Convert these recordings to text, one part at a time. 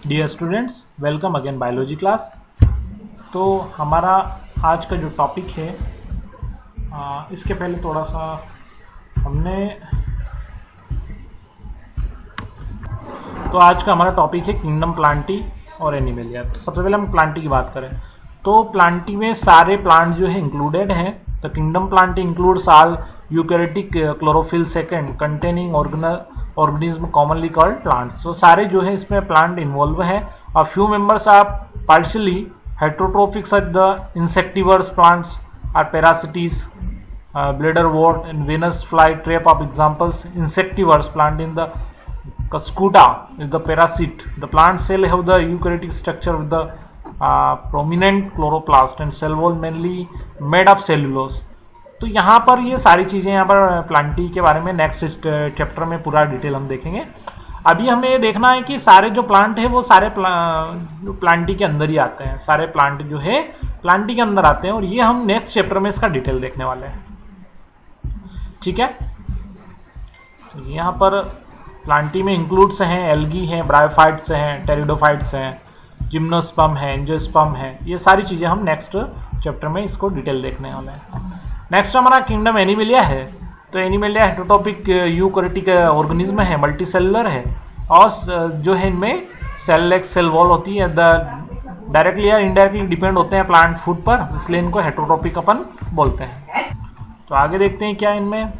Dear students, welcome again biology class. तो हमारा आज का जो टॉपिक है इसके पहले थोड़ा सा आज का हमारा टॉपिक है किंगडम प्लांटी और एनिमलिया। तो सबसे पहले हम प्लांटी की बात करें तो प्लांटी में सारे प्लांट जो है इंक्लूडेड हैं। The kingdom plantae includes all eukaryotic chlorophyll second containing organism commonly called plants. तो सारे जो है इसमें प्लांट इन्वॉल्व है। A few members are partially heterotrophic such the insectivorous plants or parasites bladderwort and venus fly trap of examples. Insectivorous plant in the Cuscuta is the parasite. The plant cell have the eukaryotic structure with the prominent chloroplast and cell wall mainly made of cellulose. तो यहाँ पर ये सारी चीजें यहाँ पर Plantae के बारे में नेक्स्ट चैप्टर में पूरा डिटेल हम देखेंगे। अभी हमें देखना है कि सारे जो प्लांट है वो सारे प्लांटी के अंदर ही आते हैं। सारे प्लांट जो है प्लांटी के अंदर आते हैं और ये हम नेक्स्ट चैप्टर में इसका डिटेल देखने वाले हैं। ठीक है, तो यहाँ पर प्लांटी में इंक्लूड्स हैं एल्गी हैं, ब्रायोफाइट्स हैं, टेरिडोफाइट्स हैं, जिम्नोस्पर्म है, एंजियोस्पर्म है। ये सारी चीजें हम नेक्स्ट चैप्टर में इसको डिटेल देखने वाले हैं। नेक्स्ट हमारा किंगडम एनिमलिया है। तो एनिमलिया हेटरोट्रोपिक यूकैरियोटिक ऑर्गेनिज्म है, मल्टीसेलुलर है और जो है इनमें सेल सेल वॉल होती है। डायरेक्टली या इनडायरेक्टली डिपेंड होते हैं प्लांट फूड पर, इसलिए इनको हेटरोट्रोपिक अपन बोलते हैं। तो आगे देखते हैं क्या इनमें।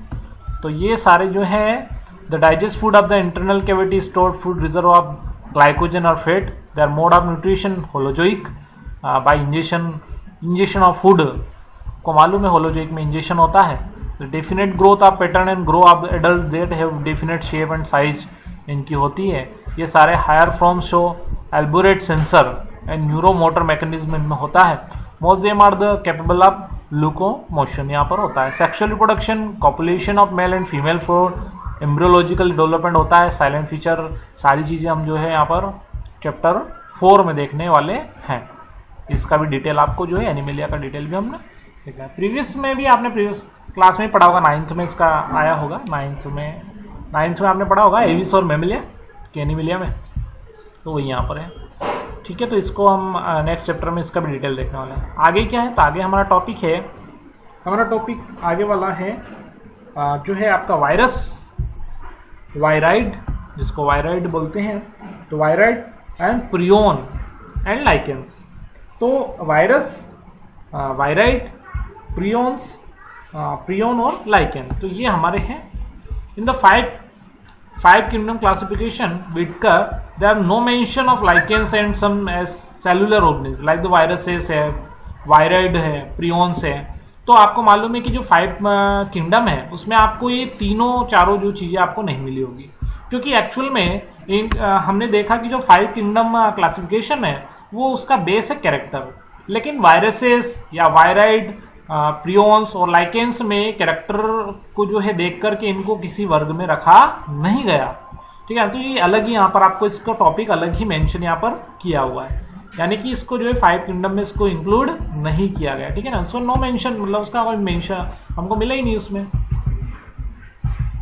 तो ये सारे जो है the digest food of the internal cavity stored food reserve of glycogen or fat. Their mode of nutrition holozoic by ingestion of food को मालूम है holozoic में इंजेक्शन होता है। The definite growth of pattern and grow of adult that have definite shape and size इनकी होती है। ये सारे higher forms show elaborate sensor and neuromotor mechanism इनमें होता है। Most them are the capable of locomotion यहाँ पर होता है। Sexual reproduction, copulation of male and female for embryological development होता है। साइलेंट फीचर सारी चीजें हम जो है यहाँ पर चैप्टर 4 में देखने वाले हैं। इसका भी डिटेल आपको जो है एनिमलिया का डिटेल भी हमने देखा है। प्रीवियस में भी आपने प्रीवियस क्लास में पढ़ा होगा, 9th में इसका आया होगा। 9th में आपने पढ़ा होगा एविस और मैमेलिया के एनिमलिया में, तो वही यहाँ पर है। ठीक है, तो इसको हम नेक्स्ट चैप्टर में इसका भी डिटेल देखने वाले हैं। आगे क्या है, तो आगे हमारा टॉपिक आगे वाला है जो है आपका वायराइड, जिसको वायराइड बोलते हैं। तो viroid and prion and lichens. तो वायराइड, प्रियोन और लाइकेन, तो ये हमारे हैं। In the five kingdom classification Whittaker there are no mention of lichens and some cellular organism like the viruses है, वायराइड है, प्रियोन्स है। तो आपको मालूम है कि जो 5 किंगडम है उसमें आपको ये चारों जो चीजें आपको नहीं मिली होगी, क्योंकि एक्चुअल में हमने देखा कि जो 5 किंगडम क्लासिफिकेशन है वो उसका बेस है कैरेक्टर, लेकिन वायरसेस या वायराइड, प्रियोन्स और लाइकेंस में कैरेक्टर को जो है देख करके इनको किसी वर्ग में रखा नहीं गया। ठीक है, तो ये अलग ही यहाँ पर आपको इसका टॉपिक अलग ही मेंशन यहाँ पर किया हुआ है, यानी कि इसको जो है 5 किंगडम में इसको इंक्लूड नहीं किया गया। ठीक है ना, उसको नो मेंशन, मतलब उसका कोई मेंशन हमको मिला ही नहीं उसमें।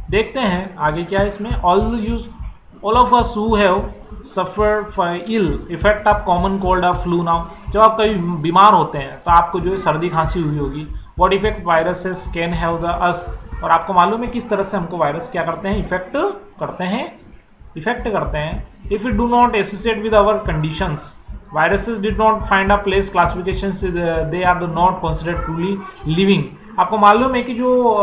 देखते हैं आगे क्या है इसमें। All of us who have suffered from ill effect of common cold of flu. Now जब आप कभी बीमार होते हैं तो आपको जो है सर्दी खांसी हुई होगी। What effect viruses can have the अस, और आपको मालूम है किस तरह से हमको वायरस क्या करते हैं, इफेक्ट करते हैं। If you do not associate with our conditions, viruses did not find a place classifications, they are not considered truly living। आपको मालूम है कि जो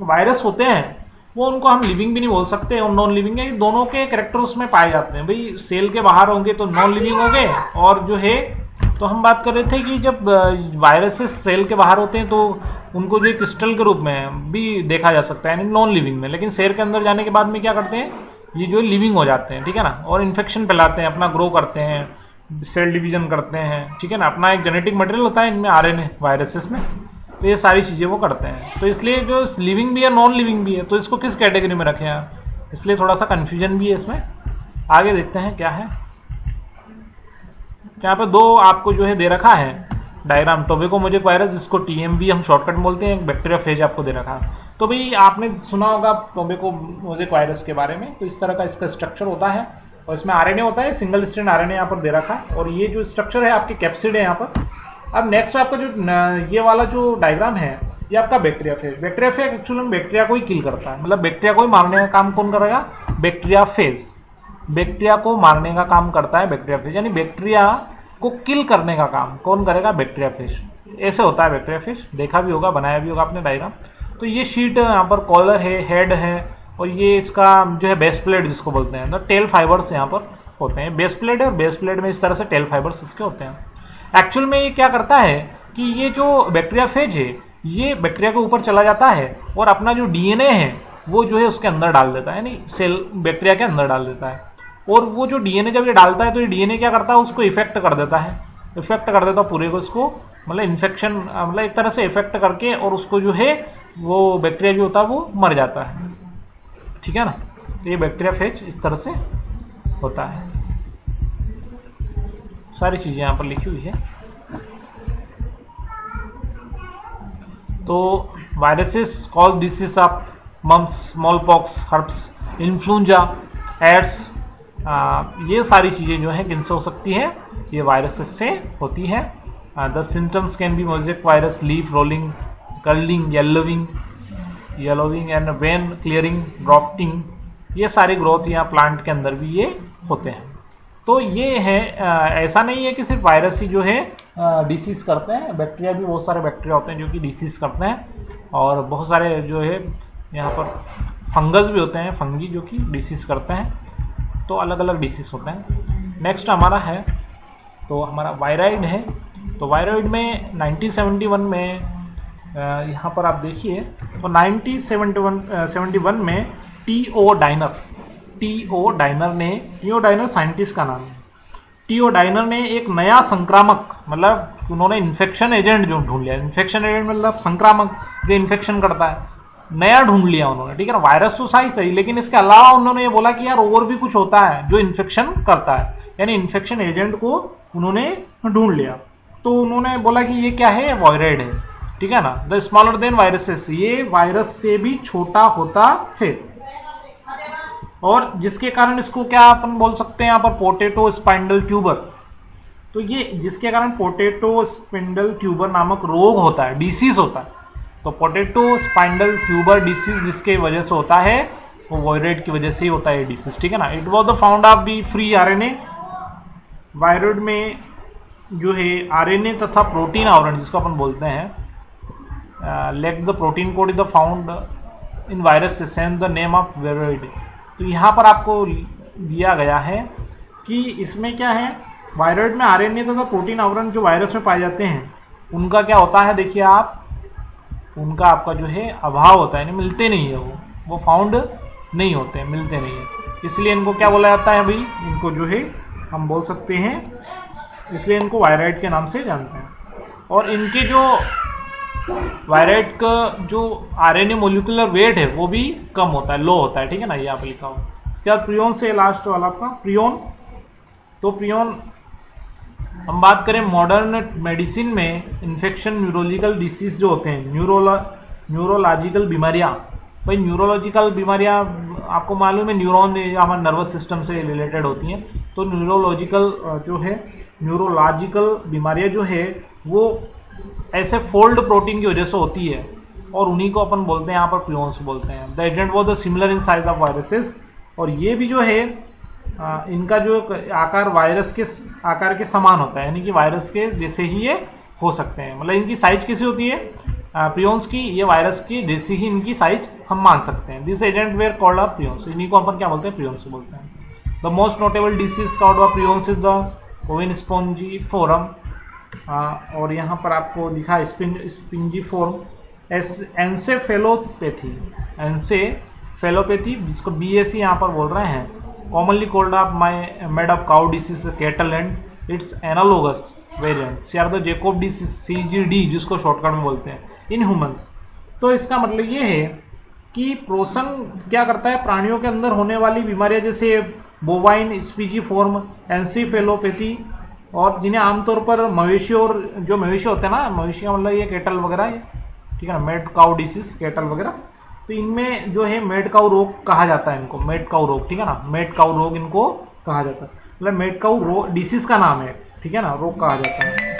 वायरस होते हैं वो उनको हम लिविंग भी नहीं बोल सकते और नॉन लिविंग है, दोनों के कैरेक्टर्स में पाए जाते हैं। भाई सेल के बाहर होंगे तो नॉन लिविंग हो गए, और जो है तो हम बात कर रहे थे कि जब वायरसेस सेल के बाहर होते हैं तो उनको जो क्रिस्टल के रूप में भी देखा जा सकता है, यानी नॉन लिविंग में। लेकिन सेल के अंदर जाने के बाद में क्या करते हैं, ये जो लिविंग हो जाते हैं। ठीक है ना, और इन्फेक्शन फैलाते हैं, अपना ग्रो करते हैं, सेल डिवीजन करते हैं। ठीक है ना, अपना एक जेनेटिक मटेरियल होता है इनमें, आरएनए वायरसेस में, तो ये सारी चीजें वो करते हैं। तो इसलिए जो लिविंग भी है नॉन लिविंग भी है, तो इसको किस कैटेगरी में रखें यार, इसलिए थोड़ा सा कंफ्यूजन भी है इसमें। आगे देखते हैं क्या है। यहाँ पे 2 आपको जो है दे रखा है डायग्राम। टोबैको मोजेक वायरस, जिसको टीएमवी हम शॉर्टकट बोलते हैं, बैक्टीरियाफेज आपको दे रखा है। तो भाई आपने सुना होगा टोबैको मोजेक वायरस के बारे में। तो इस तरह का इसका स्ट्रक्चर होता है। और इसमें आरएनए होता है, सिंगल स्ट्रैंड आरएनए यहाँ पर दे रखा है, और ये जो स्ट्रक्चर है आपके कैप्सिड है यहाँ पर। अब नेक्स्ट आपका जो ये वाला जो डायग्राम है ये आपका बैक्टीरियाफेज। बैक्टीरियाफेज एक्चुअली में बैक्टीरिया को ही किल करता है, मतलब बैक्टीरिया को ही मारने का काम कौन करेगा? बैक्टीरियाफेज। बैक्टीरिया को मारने का काम करता है बैक्टीरियाफेज, यानी बैक्टीरिया को किल करने का काम कौन करेगा? बैक्टीरियाफेज। ऐसे होता है बैक्टीरियाफेज, देखा भी होगा, बनाया भी होगा आपने डायग्राम। तो ये शीट यहाँ पर कॉलर है, हेड है, और ये इसका जो है बेस प्लेट जिसको बोलते हैं, तो टेल फाइबर्स यहाँ पर होते हैं। बेस प्लेट है और बेस प्लेट में इस तरह से टेल फाइबर्स इसके होते हैं। एक्चुअल में ये क्या करता है कि ये जो बैक्टीरियाफेज है ये बैक्टीरिया के ऊपर चला जाता है और अपना जो डीएनए है वो जो है उसके अंदर डाल देता है, यानी सेल बैक्टीरिया के अंदर डाल देता है। और वो जो डीएनए जब ये डालता है तो ये डीएनए क्या करता है? उसको इफेक्ट कर देता है, इफेक्ट कर देता है पूरे को, इसको मतलब इन्फेक्शन, मतलब एक तरह से इफेक्ट करके, और उसको जो है वो बैक्टीरिया जो होता है वो मर जाता है, ठीक है ना। तो ये बैक्टीरियाफेज इस तरह से होता है। सारी चीजें यहाँ पर लिखी हुई है। तो viruses cause disease of mumps, smallpox, herpes, influenza, AIDS, ये सारी चीजें जो है किनसे हो सकती है? ये वायरसेस से होती है। The symptoms can be mosaic virus, leaf rolling, curling, yellowing and when clearing, grafting, ये सारी ग्रोथ यहाँ प्लांट के अंदर भी ये होते हैं। तो ये है, ऐसा नहीं है कि सिर्फ वायरस ही जो है डिसीज करते हैं, बैक्टीरिया भी, बहुत सारे बैक्टीरिया होते हैं जो कि डिसीज करते हैं, और बहुत सारे जो है यहाँ पर फंगस भी होते हैं, फंगी जो कि डिसीज करते हैं। तो अलग अलग डिसीज होते हैं। नेक्स्ट हमारा है, तो हमारा वायराइड है। तो वायराइड में 1971 में यहाँ पर आप देखिए, तो 1971 में टी.ओ. डाइनर ने, टी.ओ. डाइनर साइंटिस्ट का नाम है, टी.ओ. डाइनर ने एक नया संक्रामक, मतलब उन्होंने इन्फेक्शन एजेंट जो ढूंढ लिया, इन्फेक्शन एजेंट मतलब संक्रामक जो इन्फेक्शन करता है, नया ढूंढ लिया उन्होंने, ठीक है ना। वायरस तो सही, लेकिन इसके अलावा उन्होंने ये बोला कि यार और भी कुछ होता है जो इन्फेक्शन करता है, यानी इन्फेक्शन एजेंट को उन्होंने ढूंढ लिया। तो उन्होंने बोला कि ये क्या है? वायराइड है, ठीक है ना। द स्मॉलर देन वायरसेस, ये वायरस से भी छोटा होता है, और जिसके कारण इसको क्या अपन बोल सकते हैं यहाँ पर? Potato spindle tuber. तो ये जिसके कारण पोटैटो स्पिंडल ट्यूबर नामक रोग होता है, डिसीज होता है। तो पोटैटो स्पाइंडल ट्यूबर डिसीज जिसके वजह से होता है वो वायराइड की वजह से ही होता है डिसीज, ठीक है ना। It was the found of the free RNA. Wired में जो है आरएनए तथा प्रोटीन आवरण जिसको अपन बोलते हैं, let the protein code is the found in virus and the name of wired. तो यहाँ पर आपको दिया गया है कि इसमें क्या है, वायराइड में आरएनए तथा प्रोटीन आवरण जो वायरस में पाए जाते हैं उनका क्या होता है? देखिए आप, उनका आपका जो है अभाव होता है, मिलते नहीं है, वो फाउंड नहीं होते हैं, मिलते नहीं है। इसलिए इनको क्या बोला जाता है भाई? इनको जो है हम बोल सकते हैं, इसलिए इनको वायराइड के नाम से जानते हैं। और इनके जो वायराइड का जो आरएनए मोलिकुलर वेट है वो भी कम होता है, लो होता है, ठीक है ना, ये यहाँ पे लिखा हुआ। इसके बाद प्रियोन से लास्ट वाला आपका प्रियोन। तो प्रियोन हम बात करें मॉडर्न मेडिसिन में, इन्फेक्शन, न्यूरोलॉजिकल डिसीज जो होते हैं, न्यूरोलॉजिकल बीमारियां, भाई न्यूरोलॉजिकल बीमारियां आपको मालूम है न्यूरॉन हमारे नर्वस सिस्टम से रिलेटेड होती हैं। तो न्यूरोलॉजिकल बीमारियां जो है वो ऐसे फोल्ड प्रोटीन की वजह से होती है, और उन्हीं को अपन बोलते हैं यहाँ पर प्रियोन्स बोलते हैं। The agent was the similar in size of viruses, और ये भी जो है इनका जो आकार वायरस के आकार के समान होता है, यानी कि वायरस के जैसे ही ये हो सकते हैं। मतलब इनकी साइज कैसी होती है प्रियोन्स की? ये वायरस की जैसी ही इनकी साइज हम मान सकते हैं। This agent were called of prions, इन्हीं को अपन क्या बोलते हैं? प्रियोन्स बोलते हैं। The most notable disease called of prions is the bovine spongiform, और यहाँ पर आपको लिखा है स्पिंजीफोरम, एंसेफेलोपैथी जिसको BAC यहाँ पर बोल रहे हैं, commonly called up made of cow disease, cattle and its analogous variants are the Jacob disease, CGD जिसको शॉर्टकट में बोलते हैं, in humans। तो इसका मतलब ये है कि प्रोसन क्या करता है? प्राणियों के अंदर होने वाली बीमारियां जैसे बोवाइन स्पीजीफॉर्म, एंसेफेलोपैथी, और जिन्हें आमतौर पर मवेशी, और जो मवेशी होते हैं ना, मवेशी मतलब ये कैटल वगैरह, ठीक है ना, मेड काउ डिसीज, कैटल वगैरह, तो इनमें जो है मेड काउ रोग कहा जाता है इनको, मेड काउ रोग, ठीक है ना, मेड काउ रोग इनको कहा जाता है, मतलब मेड काउ डिसीज का नाम है, ठीक है ना, रोग कहा जाता है।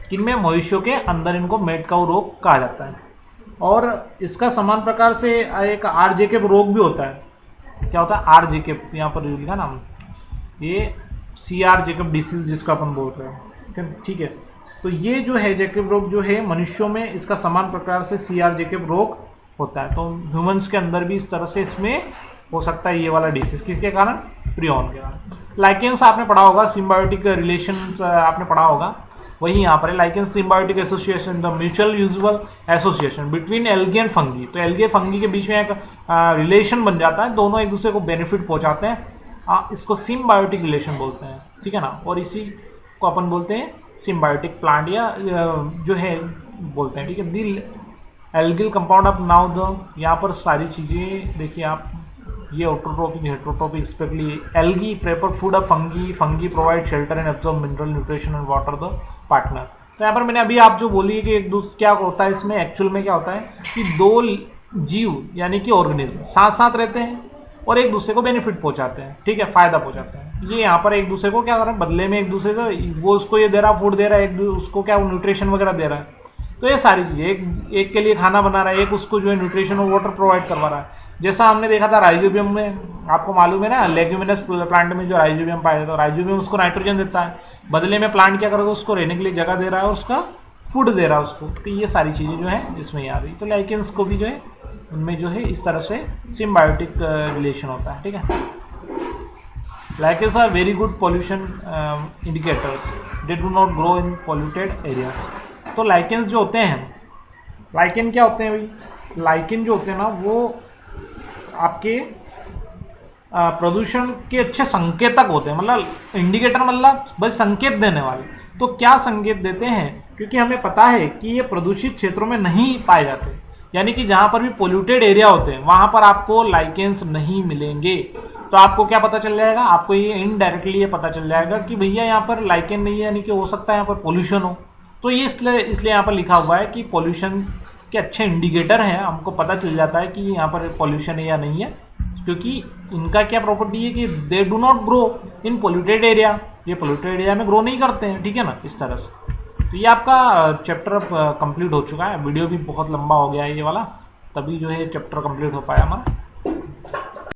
किनमें? मवेशियों के अंदर इनको मेड काउ रोग कहा जाता है। और इसका समान प्रकार से एक आर जेकेब रोग भी होता है। क्या होता है? आर जेकेब, यहाँ पर लिखा नाम, ये सी आर जेकब डिसीज जिसको अपन बोल रहे हैं, ठीक है। तो ये जो है जेकब रोग जो है मनुष्यों में इसका समान प्रकार से सी आर जेकब रोग होता है। तो ह्यूमंस के अंदर भी इस तरह से इसमें हो सकता है ये वाला डिसीज, किसके कारण? प्रियन के कारण। लाइकेंस आपने पढ़ा होगा, सिम्बायोटिक रिलेशन आपने पढ़ा होगा, वही यहाँ पर है। Lichens symbiotic association, the mutual usual association between algae and fungi. तो एल्गी फंगी के बीच में एक रिलेशन बन जाता है, दोनों एक दूसरे को बेनिफिट पहुंचाते हैं, इसको सिम्बायोटिक रिलेशन बोलते हैं, ठीक है ना। और इसी को अपन बोलते हैं सिम्बायोटिक प्लांट या जो है बोलते हैं, ठीक है। दी एल्गिल कंपाउंड ऑफ नाउ द, यहाँ पर सारी चीजें देखिए आप, ये autotrophic heterotrophic specially algae prefer food of fungi, fungi provide shelter and absorb mineral nutrition and water the partner. तो यहाँ पर मैंने अभी आप जो बोली कि एक दूसरे क्या होता है इसमें, एक्चुअल में क्या होता है कि दो जीव यानी कि ऑर्गेनिज्म साथ साथ रहते हैं और एक दूसरे को बेनिफिट पहुंचाते हैं, ठीक है, फायदा पहुंचाते हैं। ये यहाँ पर एक दूसरे को क्या कर रहे हैं, बदले में एक दूसरे से, वो उसको ये दे रहा, फूड दे रहा है, एक उसको क्या न्यूट्रिशन वगैरह दे रहा है। तो ये सारी चीजें, एक के लिए खाना बना रहा है, एक उसको जो है न्यूट्रिशन और वाटर प्रोवाइड करवा रहा है। जैसा हमने देखा था राइजोबियम में, आपको मालूम है ना, लेग्यूमिनस प्लांट में जो राइजोबियम पाया जाता है, राइजोबियम उसको नाइट्रोजन देता है, बदले में प्लांट क्या करेगा, उसको रहने के लिए जगह दे रहा है, उसका फूड दे रहा है उसको। तो ये सारी चीजें जो है इसमें आ रही। तो लाइकेंस को भी जो है उनमें जो है इस तरह से सिम्बायोटिक रिलेशन होता है, ठीक है। Lichens are very good pollution indicators, they do not grow in polluted area. तो लाइकेंस जो होते हैं, लाइकेन क्या होते हैं भाई, लाइकेन जो होते हैं ना वो आपके प्रदूषण के अच्छे संकेतक होते हैं, मतलब इंडिकेटर, मतलब बस संकेत देने वाले। तो क्या संकेत देते हैं, क्योंकि हमें पता है कि ये प्रदूषित क्षेत्रों में नहीं पाए जाते, यानी कि जहां पर भी पोल्यूटेड एरिया होते हैं वहां पर आपको लाइकेंस नहीं मिलेंगे। तो आपको क्या पता चल जाएगा, आपको ये इनडायरेक्टली ये पता चल जाएगा कि भैया यहाँ पर लाइकेन नहीं है, यानी कि हो सकता है यहाँ पर पोल्यूशन हो। तो ये इसलिए यहाँ पर लिखा हुआ है कि पोल्यूशन के अच्छे इंडिकेटर हैं, हमको पता चल जाता है कि यहाँ पर पोल्यूशन है या नहीं है, क्योंकि इनका क्या प्रॉपर्टी है कि दे do not grow in polluted area, ये पोल्यूटेड एरिया में ग्रो नहीं करते हैं, ठीक है ना, इस तरह से। तो ये आपका चैप्टर अब कंप्लीट हो चुका है, वीडियो भी बहुत लंबा हो गया है ये वाला, तभी जो है चैप्टर कंप्लीट हो पाया हमारा।